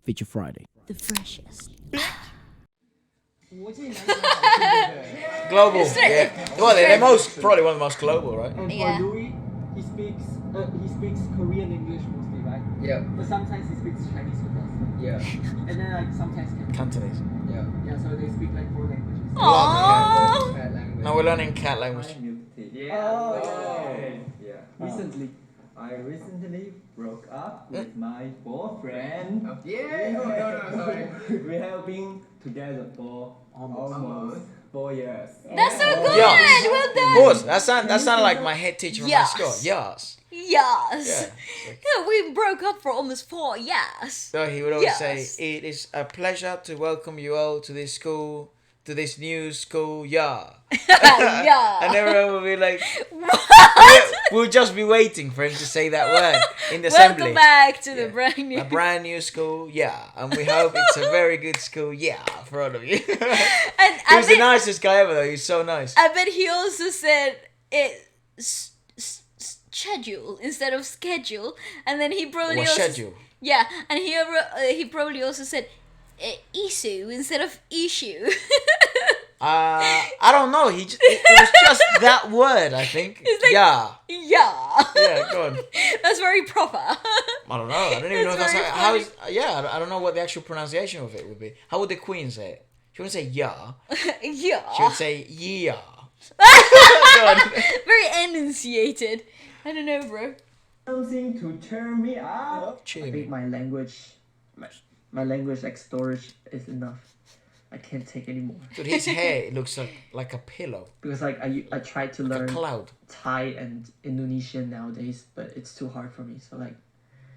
Feature Friday. The freshest. Global, yeah. Well, they're probably one of the most global, right? And Yeah. for Louis, he speaks Korean English mostly, right? Yeah. But sometimes he speaks Chinese with us. Yeah. And then like sometimes Cantonese. Yeah. Yeah, so they speak like 4 languages. Aww. Cat language. No, we're learning cat language. Yeah. Recently. I recently broke up with my boyfriend. Yeah. No, sorry. We have been together for almost 4 years. That's so good. Yes. Well done. Boss, that sounded like my head teacher from Yes. my school. Yes. Yes. Yeah. Yeah, we broke up for almost 4 years. So he would always Yes. say, "It is a pleasure to welcome you all to this school, to this new school, yeah." Yeah. And everyone would be like, What? we'll just be waiting for him to say that word in the assembly. Welcome back to the Yeah. brand new. A brand new school, yeah. And we hope it's a very good school, yeah, for all of you. And He was the nicest guy ever, though. He was so nice. I bet he also said it schedule instead of schedule, and then he probably Or also schedule. Yeah, and he probably also said issue instead of issue. I don't know. It was just that word, I think. It's like- yeah. Yeah. Yeah, go on. That's very proper. I don't know. I don't even know if It's that's very how. funny. Yeah, I don't know what the actual pronunciation of it would be. How would the Queen say it? She wouldn't say yeah. Yeah. She would say yeah. Go on. Very enunciated. I don't know, bro. Something to cheer me up. Cheer I me. think my language like storage is enough. I can't take anymore. Dude, his hair looks like a pillow, Because like I tried to like a learn cloud. Thai and Indonesian nowadays, but it's too hard for me. So like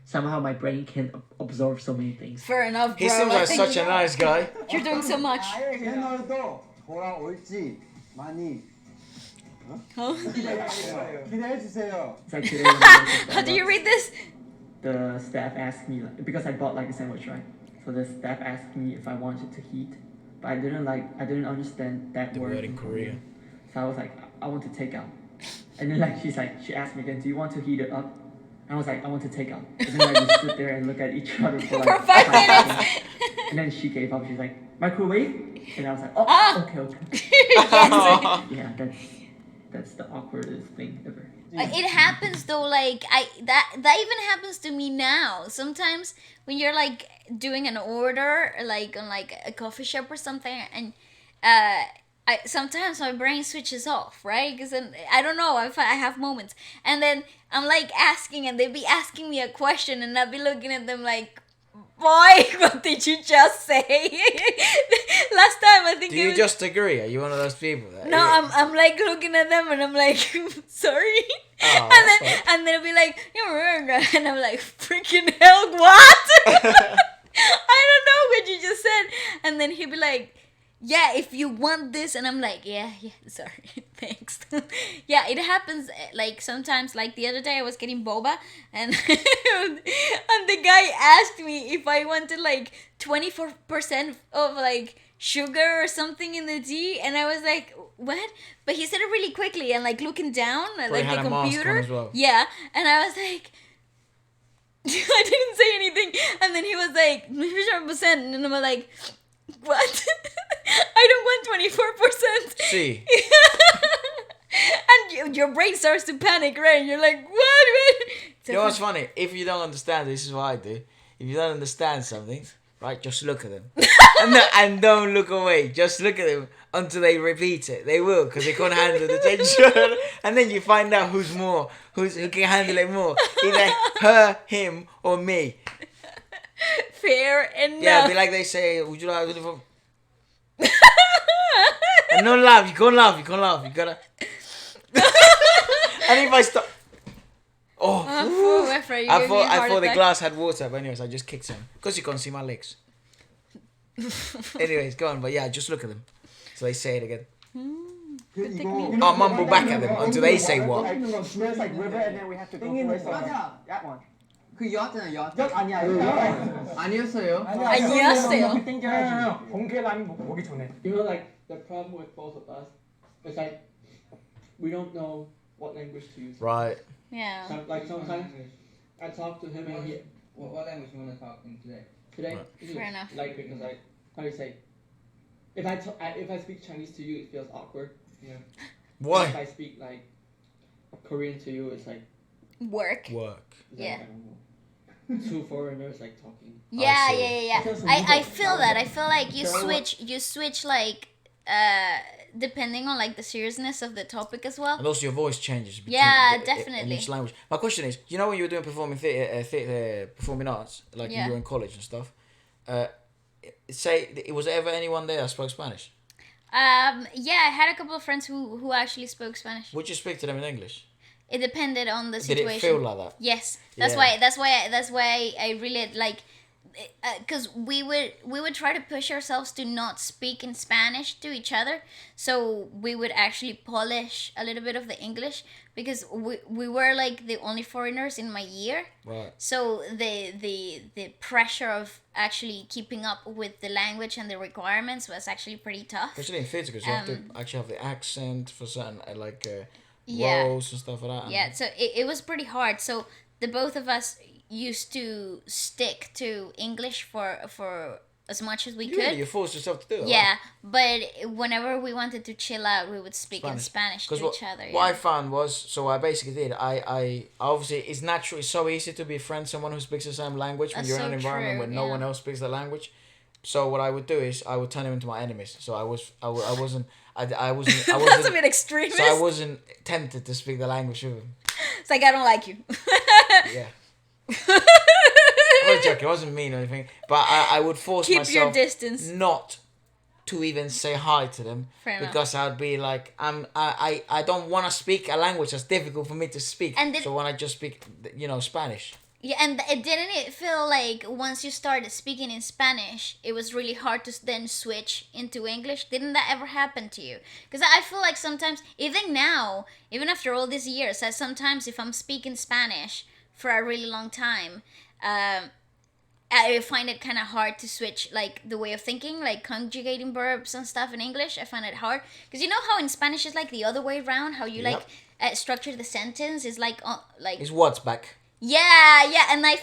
somehow my brain can't absorb so many things. Fair enough, bro. He seems I like think such a nice guy. you're doing so much. 채널도 돌아올지 많이 기대해주세요. It's like today How do you read this? the staff asked me like, because I bought like a sandwich, right? So the staff asked me if I wanted to heat, but I didn't understand that The word. word in Korea. So I was like, I want to take out. And then like she asked me again, do you want to heat it up? And I was like, I want to take out. And then like we stood there and look at each other for like For 5 minutes. seconds. And then she gave up. She's like, microwave? And I was like, oh, Ah. okay. Yes. Yeah, that's the awkwardest thing ever. It happens though, like that even happens to me now. Sometimes when you're like doing an order, like on like a coffee shop or something, and sometimes my brain switches off, right? Because I don't know if I have moments, and then I'm like asking, and they'd be asking me a question, and I'd be looking at them like, boy, what did you just say? Last time I think Do it you was, just agree? Are you one of those people that? no, I'm like looking at them and I'm like, sorry. Oh, and that's then fine. and they'll be like, and I'm like, freaking hell, what? I don't know what you just said. And then he'd be like, yeah, if you want this, and I'm like, yeah, sorry, thanks. Yeah, it happens like sometimes. Like the other day, I was getting boba, and and the guy asked me if I wanted like 24% of like sugar or something in the tea, and I was like, what? But he said it really quickly and like looking down at Probably like had the a mask on computer. as well. Yeah, and I was like. I didn't say anything, and then he was like 24%, and I'm like, what? I don't want 24%. See. And your brain starts to panic, right? You're like, what? You know what's funny? If you don't understand, this is what I do. If you don't understand something, right, just look at them. and don't look away. Just look at them until they repeat it. They will, because they can't handle the tension. And then you find out who can handle it more. Either her, him, or me. Fair enough. Yeah, it'd be like they say, would you like a uniform? And don't laugh. You can't laugh. You gotta... And if I stop... Oh, Efra, you I gave me a thought heart the attack. glass had water, but anyways, I just kicked him because you can't see my legs. Anyways, go on, but yeah, just look at them. So they say it again. I'll mumble back at them until they say what. There's like river and then we have to go through it. 맞아. That one. 그 여하잖아 여. 아니야. 아니었어요. 아니었어요. 땡겨야지. 본캐 라면 오기 전에. You know, like the problem with both of us is like we don't know what language to use. Right. Yeah. Like sometimes I talk to him and he. What language you want to talk in today? today. Right. Fair enough. Like because how do you say? If I speak Chinese to you, it feels awkward. You know. If Why? I speak like Korean to you, it's like Work. Work. it's like, Yeah. I don't know, two foreigners like talking. Yeah, see. yeah. I feel that. I feel like you switch like depending on like the seriousness of the topic as well. And also your voice changes. Between Yeah, in definitely. each language. My question is, you know when you were doing performing theatre, performing arts, like Yeah. you were in college and stuff. Say, was there ever anyone there that spoke Spanish? Yeah, I had a couple of friends who actually spoke Spanish. Would you speak to them in English? It depended on the Did situation. it feel like that? Yes, that's Yeah. why I really like, because we would try to push ourselves to not speak in Spanish to each other, so we would actually polish a little bit of the English because we were like the only foreigners in my year. Right. So the pressure of actually keeping up with the language and the requirements was actually pretty tough. Especially in theatre, because you have to actually have the accent for certain Yeah. roles and stuff like that. Yeah, so it was pretty hard. So the both of us used to stick to English for as much as we could. You forced yourself to do it. Yeah, but whenever we wanted to chill out, we would speak in Spanish to Because each other. what I Yeah. found was, so I basically did, I obviously, it's natural, it's so easy to be friends with someone who speaks the same language when That's you're in so an environment true, where no yeah. one else speaks the language. So what I would do is, I would turn them into my enemies. So I wasn't That's a bit extremist. so I wasn't tempted to speak the language with them. It's like I don't like you. Yeah. I was joking, I wasn't mean or anything. But I would force Keep myself your distance. not to even say hi to them. Fair enough. Because I'd be like, I don't want to speak a language that's difficult for me to speak. And then- so when I just speak, Spanish. Yeah, and didn't it feel like once you started speaking in Spanish, it was really hard to then switch into English? Didn't that ever happen to you? Because I feel like sometimes, even now, even after all these years, that sometimes if I'm speaking Spanish for a really long time, I find it kind of hard to switch like the way of thinking, like conjugating verbs and stuff in English. I find it hard because you know how in Spanish is like the other way around, how you Yep. structure the sentence is like It's what's back. yeah, and I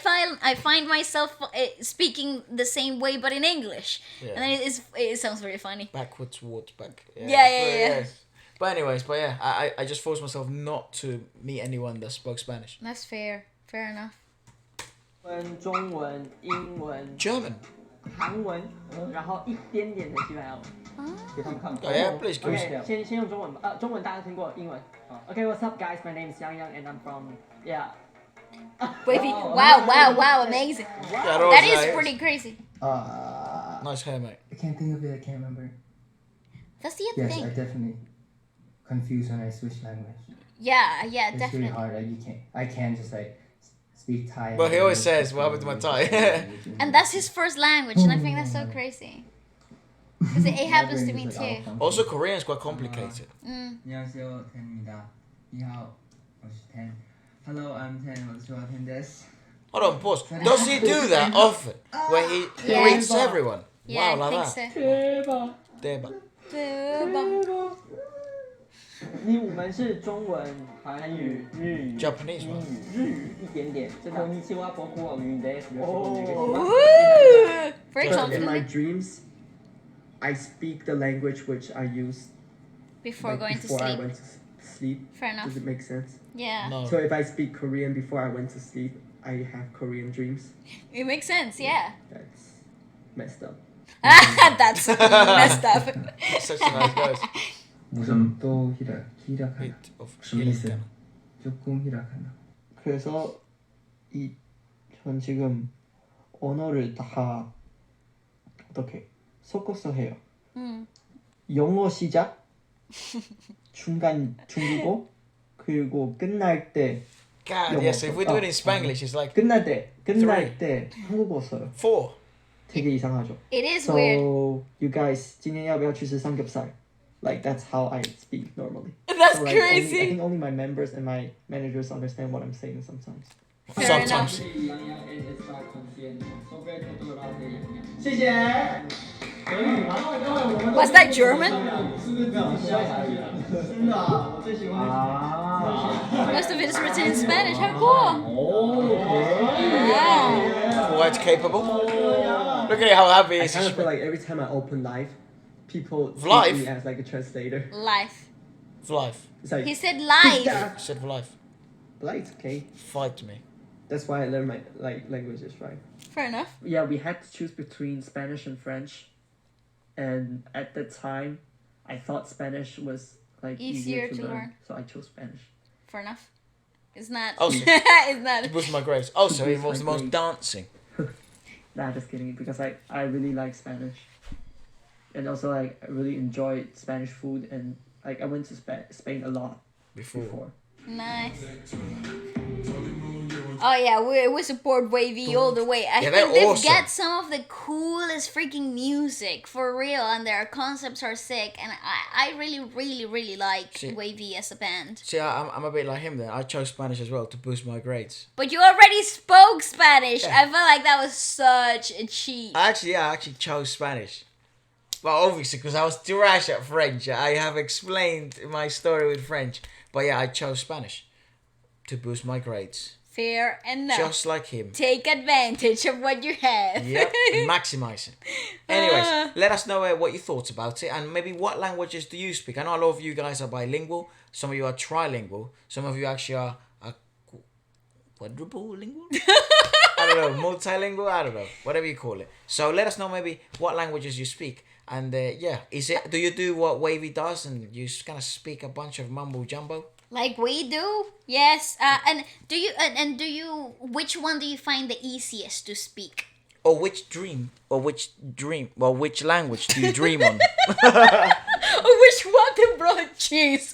find myself speaking the same way but in English, Yeah. and then it sounds very funny. Backwards, towards back. Yeah. Yes. But anyways, I just forced myself not to meet anyone that spoke Spanish. That's fair enough. 中文、英文、 German. 韩文，然后一点点的西班牙文。给他们看 Oh yeah, please go. OK，先用中文吧。中文大家听过，英文。OK，what's up, guys? My name is Yang Yang, and I'm from WayV, wow, amazing. Yeah, That is pretty crazy. Nice hair, mate. I can't think of it. I can't remember. That's the other Yes, I thing. definitely confused when I switch language. Yeah, It's really definitely. hard. I can't just like speak Thai. But he always says, "What happened to my Thai?" And that's his first language, and I think that's so crazy. Because it happens to me too. Also, Korean is quite complicated. 안녕하세요, 텐입니다. 你好, 我是 Ten. Hello, I'm Ten. 我是 Ten です. Hold on, pause. Does he do that often? Where he Yeah. greets everyone? Yeah, Wow, I like think that. so. Deba. 我们是中文、韩语、日语、 Japanese 英 one. 语、日语一点点。こんにちは、僕は云です。 Ooh, very But in my confident dreams, I speak the language which I used before like, going to before I sleep. went to sleep. Fair enough. Does it make sense? Yeah, No. So if I speak Korean before I went to sleep, I have Korean dreams. it makes sense. Yeah, That's messed up. that's messed up. Such a nice guy. 무슨 또 희락하나. Bit of 什么意思? Hirakana. 조금 희락하나. 그래서 전 지금 언어를 다 어떻게 섞어서 해요. 영어 시작, 중간 중국어, 그리고 끝날 때 God, yeah, so if we do it in Spanglish, it's like 끝날 때 한국어 써요. 4. 되게 이상하죠. It is So weird. you guys 今天要不要去吃삼겹살? Like that's how I speak normally. That's So, like, I crazy. think only my members and my managers understand what I'm saying sometimes. Fair enough. Sometimes. 谢谢。 Was that German? 真的啊，我最喜欢。 Most of it is written in Spanish. How cool! Wow. Quite capable. Look at how happy he I is. kind of feel like every time I open live, people Live? treat me as like a translator. Life. Life. It's like He said life. Yeah. Said for life. But it's okay. Fight me. That's why I learned my languages, right? Fair enough. Yeah, we had to choose between Spanish and French, and at the time, I thought Spanish was like Easier easier to to learn, learn. so I chose Spanish. Fair enough. It's not. Also- it's not. To boost my grades. Also, it boost was the my most grades. dancing. Nah, just kidding. Because I really like Spanish, and also like I really enjoyed Spanish food, and like I went to Spain a lot before. Nice. Oh yeah, we support WayV all the way. I Yeah, think they're they've awesome. got some of the coolest freaking music for real, and their concepts are sick. And I really like See- WayV as a band. See, I'm a bit like him then. I chose Spanish as well to boost my grades. But you already spoke Spanish. Yeah. I felt like that was such a cheat. I actually chose Spanish. Well, obviously, because I was trash at French. I have explained my story with French. But yeah, I chose Spanish to boost my grades. Fair enough. Just like him. Take advantage of what you have. Yep, maximizing. Anyways, let us know what you thought about it and maybe what languages do you speak. I know a lot of you guys are bilingual. Some of you are trilingual. Some of you actually are quadruple lingual? I don't know, multilingual? I don't know, whatever you call it. So let us know maybe what languages you speak. And yeah, do you do what WayV does and you kind of speak a bunch of mumbo jumbo? Like we do, yes. And do you? Which one do you find the easiest to speak? Or which language do you dream on? Which one brought cheese?